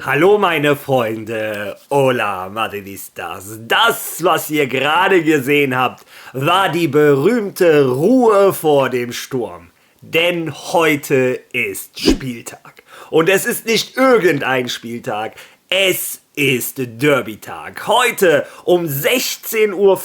Hallo meine Freunde, hola Madridistas. Das, was ihr gerade gesehen habt, war die berühmte Ruhe vor dem Sturm. Denn heute ist Spieltag. Und es ist nicht irgendein Spieltag, es ist Derby-Tag. Heute um 16:15 Uhr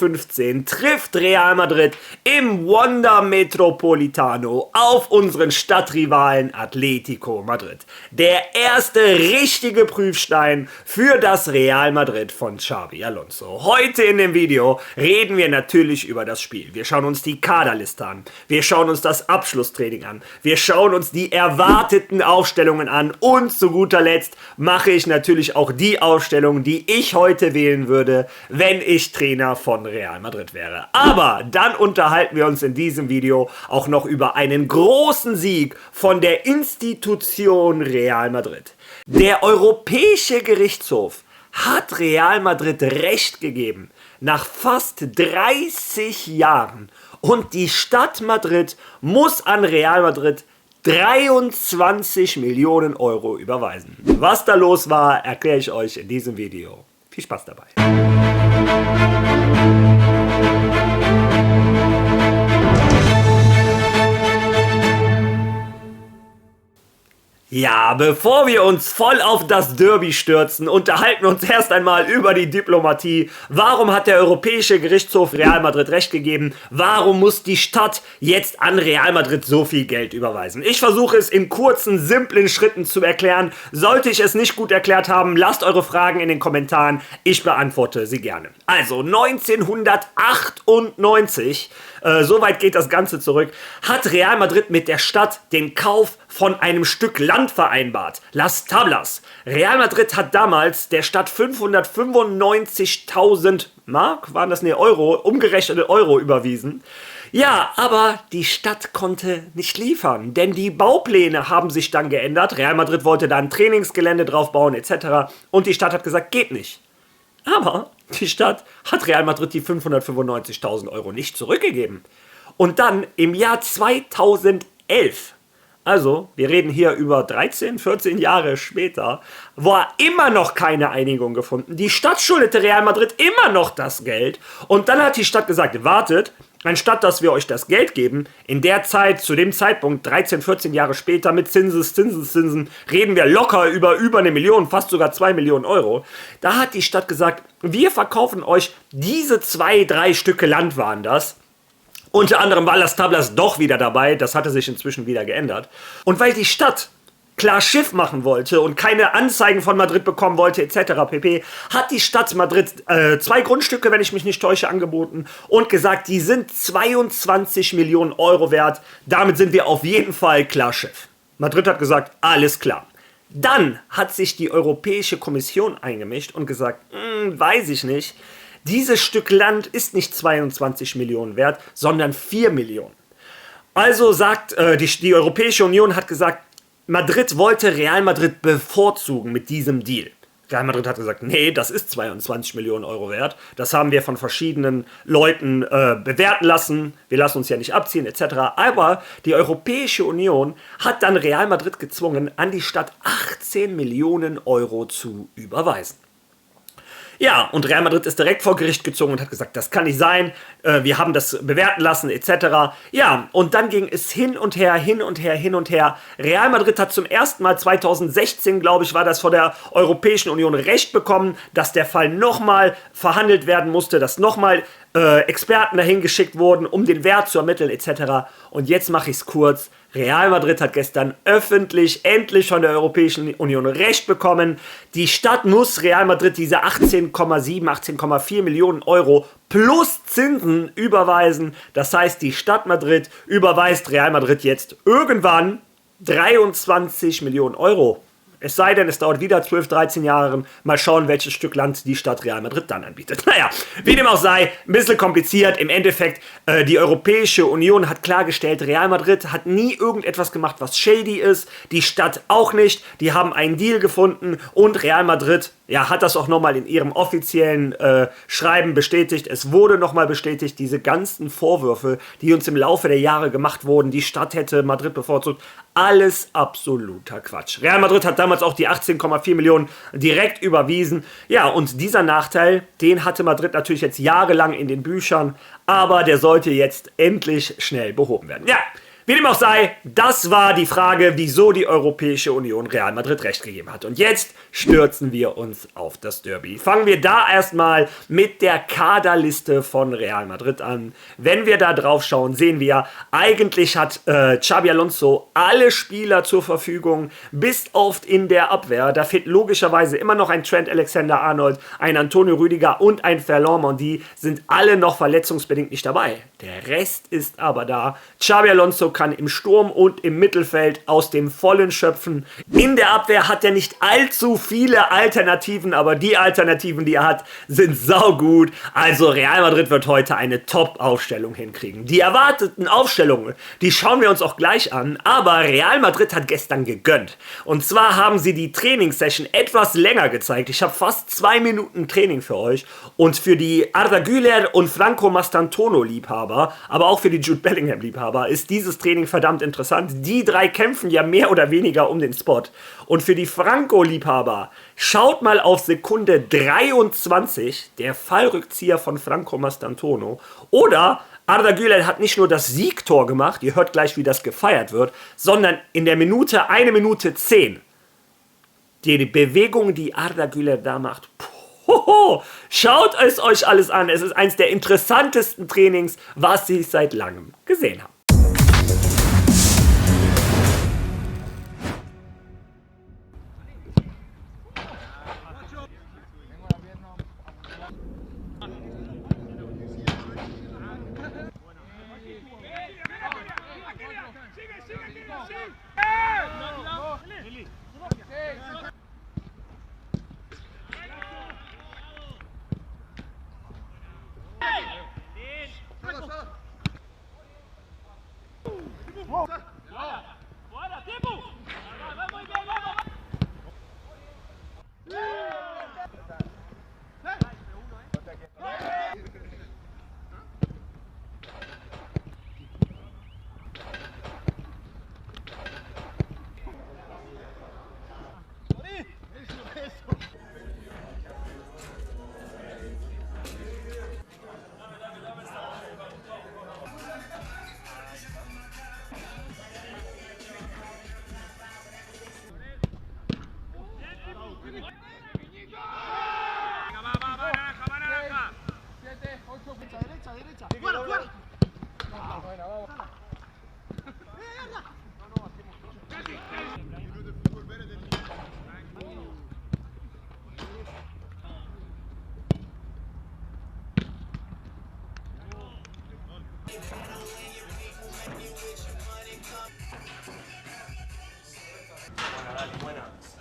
trifft Real Madrid im Wanda Metropolitano auf unseren Stadtrivalen Atletico Madrid. Der erste richtige Prüfstein für das Real Madrid von Xabi Alonso. Heute in dem Video reden wir natürlich über das Spiel. Wir schauen uns die Kaderliste an. Wir schauen uns das Abschlusstraining an. Wir schauen uns die erwarteten Aufstellungen an. Und zu guter Letzt mache ich natürlich auch die Aufstellung, die ich heute wählen würde, wenn ich Trainer von Real Madrid wäre. Aber dann unterhalten wir uns in diesem Video auch noch über einen großen Sieg von der Institution Real Madrid. Der Europäische Gerichtshof hat Real Madrid Recht gegeben, nach fast 30 Jahren. Und die Stadt Madrid muss an Real Madrid 23 Millionen Euro überweisen. Was da los war, erkläre ich euch in diesem Video. Viel Spaß dabei. Ja, bevor wir uns voll auf das Derby stürzen, unterhalten wir uns erst einmal über die Diplomatie. Warum hat der Europäische Gerichtshof Real Madrid Recht gegeben? Warum muss die Stadt jetzt an Real Madrid so viel Geld überweisen? Ich versuche es in kurzen, simplen Schritten zu erklären. Sollte ich es nicht gut erklärt haben, lasst eure Fragen in den Kommentaren. Ich beantworte sie gerne. Also 1998, so weit geht das Ganze zurück, hat Real Madrid mit der Stadt den Kauf von einem Stück Land vereinbart. Las Tablas. Real Madrid hat damals der Stadt 595.000 Mark, waren das ne Euro, umgerechnete Euro überwiesen. Ja, aber die Stadt konnte nicht liefern, denn die Baupläne haben sich dann geändert. Real Madrid wollte da ein Trainingsgelände drauf bauen etc. Und die Stadt hat gesagt, geht nicht. Aber die Stadt hat Real Madrid die 595.000 Euro nicht zurückgegeben. Und dann im Jahr 2011, also wir reden hier über 13, 14 Jahre später, war immer noch keine Einigung gefunden. Die Stadt schuldete Real Madrid immer noch das Geld. Und dann hat die Stadt gesagt, wartet, anstatt dass wir euch das Geld geben, in der Zeit, zu dem Zeitpunkt, 13, 14 Jahre später, mit Zinsen, reden wir locker über 1 Million, fast sogar 2 Millionen Euro. Da hat die Stadt gesagt, wir verkaufen euch diese 2, 3 Stücke Land waren das. Unter anderem war Las Tablas doch wieder dabei, das hatte sich inzwischen wieder geändert. Und weil die Stadt klar Schiff machen wollte und keine Anzeigen von Madrid bekommen wollte etc. pp., hat die Stadt Madrid 2 Grundstücke, wenn ich mich nicht täusche, angeboten und gesagt, die sind 22 Millionen Euro wert, damit sind wir auf jeden Fall klar Schiff. Madrid hat gesagt, alles klar. Dann hat sich die Europäische Kommission eingemischt und gesagt, weiß ich nicht, dieses Stück Land ist nicht 22 Millionen wert, sondern 4 Millionen. Also sagt die Europäische Union hat gesagt, Madrid wollte Real Madrid bevorzugen mit diesem Deal. Real Madrid hat gesagt, nee, das ist 22 Millionen Euro wert. Das haben wir von verschiedenen Leuten bewerten lassen. Wir lassen uns ja nicht abziehen etc. Aber die Europäische Union hat dann Real Madrid gezwungen, an die Stadt 18 Millionen Euro zu überweisen. Ja, und Real Madrid ist direkt vor Gericht gezogen und hat gesagt, das kann nicht sein, wir haben das bewerten lassen, etc. Ja, und dann ging es hin und her. Real Madrid hat zum ersten Mal 2016, glaube ich, war das vor der Europäischen Union Recht bekommen, dass der Fall nochmal verhandelt werden musste, dass nochmal Experten dahin geschickt wurden, um den Wert zu ermitteln, etc. Und jetzt mache ich es kurz. Real Madrid hat gestern öffentlich endlich von der Europäischen Union Recht bekommen. Die Stadt muss Real Madrid diese 18,7, 18,4 Millionen Euro plus Zinsen überweisen. Das heißt, die Stadt Madrid überweist Real Madrid jetzt irgendwann 23 Millionen Euro. Es sei denn, es dauert wieder 12, 13 Jahre. Mal schauen, welches Stück Land die Stadt Real Madrid dann anbietet. Naja, wie dem auch sei, ein bisschen kompliziert. Im Endeffekt, die Europäische Union hat klargestellt, Real Madrid hat nie irgendetwas gemacht, was shady ist. Die Stadt auch nicht. Die haben einen Deal gefunden und Real Madrid ja, hat das auch nochmal in ihrem offiziellen Schreiben bestätigt. Es wurde nochmal bestätigt, diese ganzen Vorwürfe, die uns im Laufe der Jahre gemacht wurden, die Stadt hätte Madrid bevorzugt, alles absoluter Quatsch. Real Madrid hat damals auch die 18,4 Millionen direkt überwiesen. Ja, und dieser Nachteil, den hatte Madrid natürlich jetzt jahrelang in den Büchern, aber der sollte jetzt endlich schnell behoben werden. Ja, wie dem auch sei, das war die Frage, wieso die Europäische Union Real Madrid recht gegeben hat. Und jetzt stürzen wir uns auf das Derby. Fangen wir da erstmal mit der Kaderliste von Real Madrid an. Wenn wir da drauf schauen, sehen wir, eigentlich hat Xabi Alonso alle Spieler zur Verfügung, bis auf in der Abwehr. Da fehlt logischerweise immer noch ein Trent Alexander-Arnold, ein Antonio Rüdiger und ein Ferland Mendy, sind alle noch verletzungsbedingt nicht dabei. Der Rest ist aber da. Xabi Alonso kann im Sturm und im Mittelfeld aus dem Vollen schöpfen. In der Abwehr hat er nicht allzu viele Alternativen, aber die Alternativen, die er hat, sind saugut. Also Real Madrid wird heute eine Top-Aufstellung hinkriegen. Die erwarteten Aufstellungen, die schauen wir uns auch gleich an, aber Real Madrid hat gestern gegönnt. Und zwar haben sie die Trainingssession etwas länger gezeigt. Ich habe fast 2 Minuten Training für euch und für die Arda Güler und Franco Mastantuono-Liebhaber, aber auch für die Jude Bellingham-Liebhaber ist dieses Training verdammt interessant. Die drei kämpfen ja mehr oder weniger um den Spot. Und für die Franco-Liebhaber, schaut mal auf Sekunde 23, der Fallrückzieher von Franco Mastantuono. Oder Arda Güler hat nicht nur das Siegtor gemacht, ihr hört gleich, wie das gefeiert wird, sondern in der Minute, 1 Minute 10, die Bewegung, die Arda Güler da macht, hoho, schaut es euch alles an. Es ist eines der interessantesten Trainings, was ich seit langem gesehen habe.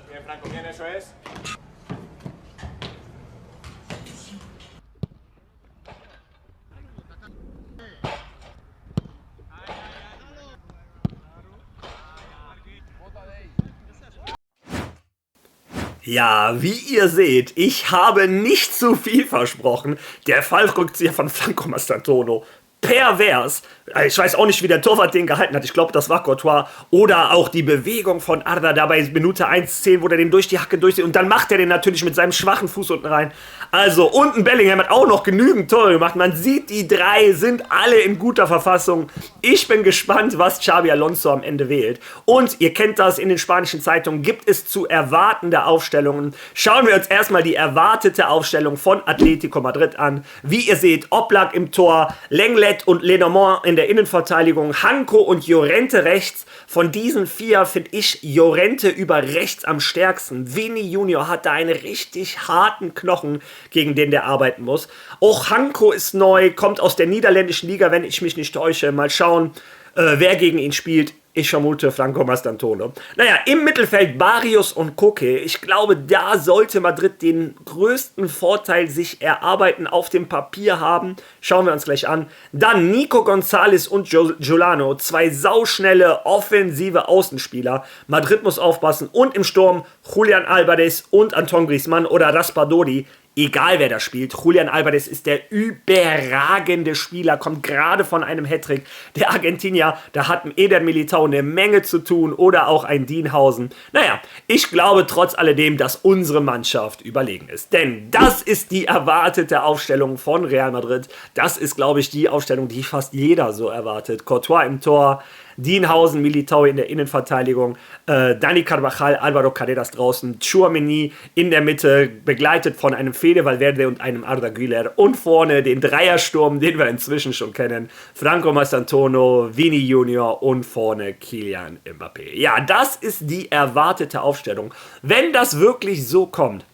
Bien, Franco, bien, eso es. Ja, wie ihr seht, ich habe nicht zu viel versprochen. Der Fallrückzieher von Franco Mastantuono, pervers. Ich weiß auch nicht, wie der Torwart den gehalten hat. Ich glaube, das war Courtois. Oder auch die Bewegung von Arda dabei, Minute 1:10, wo der den durch die Hacke durchzieht. Und dann macht er den natürlich mit seinem schwachen Fuß unten rein. Also, unten Bellingham hat auch noch genügend Tore gemacht. Man sieht, die drei sind alle in guter Verfassung. Ich bin gespannt, was Xabi Alonso am Ende wählt. Und ihr kennt das, in den spanischen Zeitungen gibt es zu erwartende Aufstellungen. Schauen wir uns erstmal die erwartete Aufstellung von Atletico Madrid an. Wie ihr seht, Oblak im Tor, Lenglet und Lenormand in der Innenverteidigung, Hanko und Llorente rechts. Von diesen 4 finde ich Llorente über rechts am stärksten. Vini Junior hat da einen richtig harten Knochen, gegen den der arbeiten muss. Auch Hanko ist neu, kommt aus der niederländischen Liga, wenn ich mich nicht täusche. Mal schauen, wer gegen ihn spielt. Ich vermute Franco Mastantuono. Naja, im Mittelfeld Barrios und Koke. Ich glaube, da sollte Madrid den größten Vorteil sich erarbeiten, auf dem Papier haben. Schauen wir uns gleich an. Dann Nico González und Giuliano. Zwei sauschnelle, offensive Außenspieler. Madrid muss aufpassen. Und im Sturm Julián Álvarez und Antoine Griezmann oder Raspadori. Egal wer da spielt, Julián Álvarez ist der überragende Spieler, kommt gerade von einem Hattrick. Der Argentinier, da hat ein Eder Militão eine Menge zu tun oder auch ein Dienhausen. Naja, ich glaube trotz alledem, dass unsere Mannschaft überlegen ist. Denn das ist die erwartete Aufstellung von Real Madrid. Das ist, glaube ich, die Aufstellung, die fast jeder so erwartet. Courtois im Tor, Dienhausen, Militão in der Innenverteidigung, Dani Carvajal, Álvaro Carreras draußen, Tchouaméni in der Mitte, begleitet von einem Fede Valverde und einem Arda Güler und vorne den Dreiersturm, den wir inzwischen schon kennen, Franco Mastantuono, Vini Junior und vorne Kylian Mbappé. Ja, das ist die erwartete Aufstellung. Wenn das wirklich so kommt,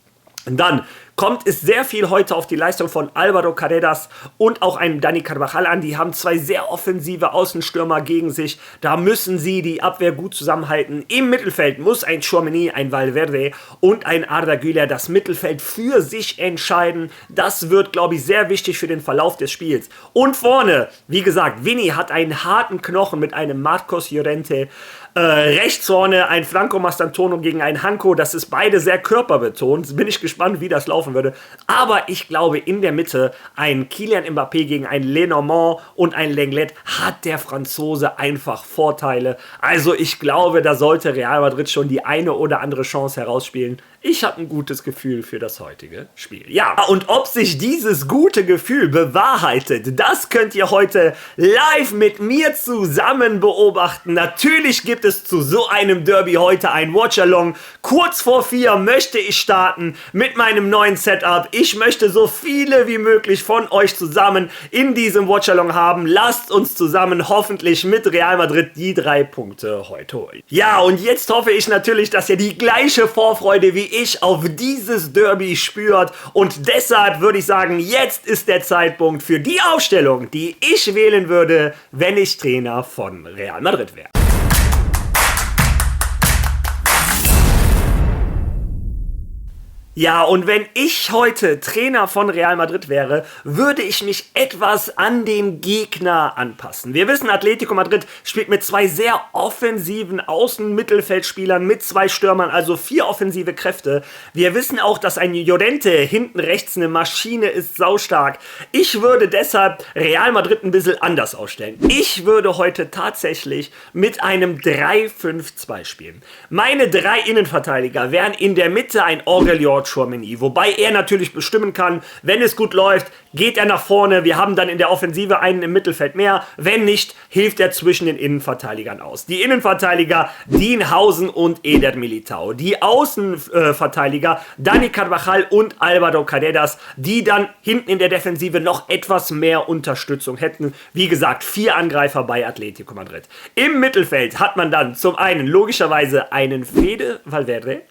dann kommt es sehr viel heute auf die Leistung von Álvaro Carreras und auch einem Dani Carvajal an. Die haben zwei sehr offensive Außenstürmer gegen sich. Da müssen sie die Abwehr gut zusammenhalten. Im Mittelfeld muss ein Tchouaméni, ein Valverde und ein Arda Güler das Mittelfeld für sich entscheiden. Das wird, glaube ich, sehr wichtig für den Verlauf des Spiels. Und vorne, wie gesagt, Vini hat einen harten Knochen mit einem Marcos Llorente. Rechts vorne ein Franco Mastantuono gegen einen Hanko. Das ist beide sehr körperbetont. Bin ich gespannt, wie das laufen würde. Aber ich glaube, in der Mitte ein Kylian Mbappé gegen ein Lenormand und ein Lenglet hat der Franzose einfach Vorteile. Also ich glaube, da sollte Real Madrid schon die eine oder andere Chance herausspielen. Ich habe ein gutes Gefühl für das heutige Spiel. Ja, und ob sich dieses gute Gefühl bewahrheitet, das könnt ihr heute live mit mir zusammen beobachten. Natürlich gibt es zu so einem Derby heute ein Watchalong. Kurz vor 4 möchte ich starten mit meinem neuen Setup. Ich möchte so viele wie möglich von euch zusammen in diesem Watchalong haben. Lasst uns zusammen hoffentlich mit Real Madrid die 3 Punkte heute holen. Ja, und jetzt hoffe ich natürlich, dass ihr die gleiche Vorfreude wie ich auf dieses Derby spürt. Und deshalb würde ich sagen, jetzt ist der Zeitpunkt für die Aufstellung, die ich wählen würde, wenn ich Trainer von Real Madrid wäre. Ja, und wenn ich heute Trainer von Real Madrid wäre, würde ich mich etwas an den Gegner anpassen. Wir wissen, Atletico Madrid spielt mit zwei sehr offensiven Außenmittelfeldspielern, mit 2 Stürmern, also 4 offensive Kräfte. Wir wissen auch, dass ein Llorente hinten rechts eine Maschine ist, saustark. Ich würde deshalb Real Madrid ein bisschen anders ausstellen. Ich würde heute tatsächlich mit einem 3-5-2 spielen. Meine 3 Innenverteidiger wären in der Mitte ein Aurelien Tchouaméni, wobei er natürlich bestimmen kann, wenn es gut läuft, geht er nach vorne, wir haben dann in der Offensive einen im Mittelfeld mehr, wenn nicht, hilft er zwischen den Innenverteidigern aus. Die Innenverteidiger Dienhausen und Eder Militão, die Außenverteidiger Dani Carvajal und Álvaro Carreras, die dann hinten in der Defensive noch etwas mehr Unterstützung hätten. Wie gesagt, 4 Angreifer bei Atletico Madrid. Im Mittelfeld hat man dann zum einen logischerweise einen Fede Valverde,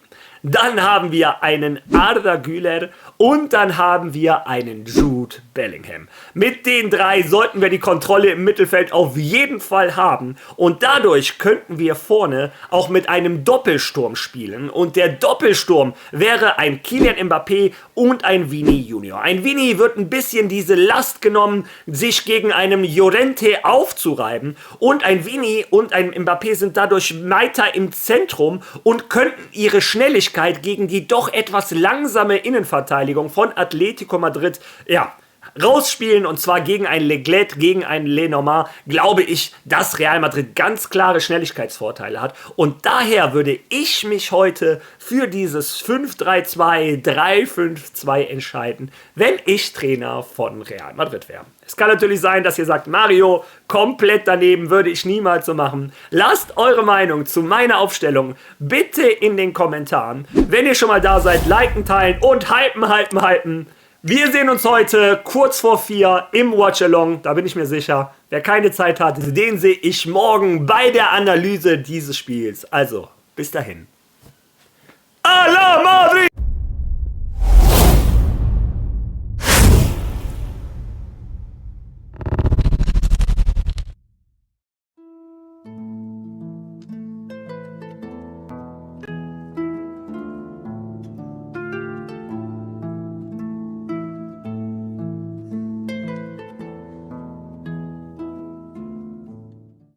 dann haben wir einen Arda Güler und dann haben wir einen Jude Bellingham. Mit den 3 sollten wir die Kontrolle im Mittelfeld auf jeden Fall haben und dadurch könnten wir vorne auch mit einem Doppelsturm spielen und der Doppelsturm wäre ein Kylian Mbappé und ein Vini Junior. Ein Vini wird ein bisschen diese Last genommen, sich gegen einen Llorente aufzureiben und ein Vini und ein Mbappé sind dadurch weiter im Zentrum und könnten ihre Schnelligkeit gegen die doch etwas langsame Innenverteidigung von Atletico Madrid, ja, rausspielen und zwar gegen ein Lenglet, gegen einen Lenormand, glaube ich, dass Real Madrid ganz klare Schnelligkeitsvorteile hat und daher würde ich mich heute für dieses 5-3-2, 3-5-2 entscheiden, wenn ich Trainer von Real Madrid wäre. Es kann natürlich sein, dass ihr sagt, Mario, komplett daneben, würde ich niemals so machen. Lasst eure Meinung zu meiner Aufstellung bitte in den Kommentaren. Wenn ihr schon mal da seid, liken, teilen und hypen. Wir sehen uns heute kurz vor 4 im Watchalong, da bin ich mir sicher. Wer keine Zeit hat, den sehe ich morgen bei der Analyse dieses Spiels. Also, bis dahin. A la Madrid!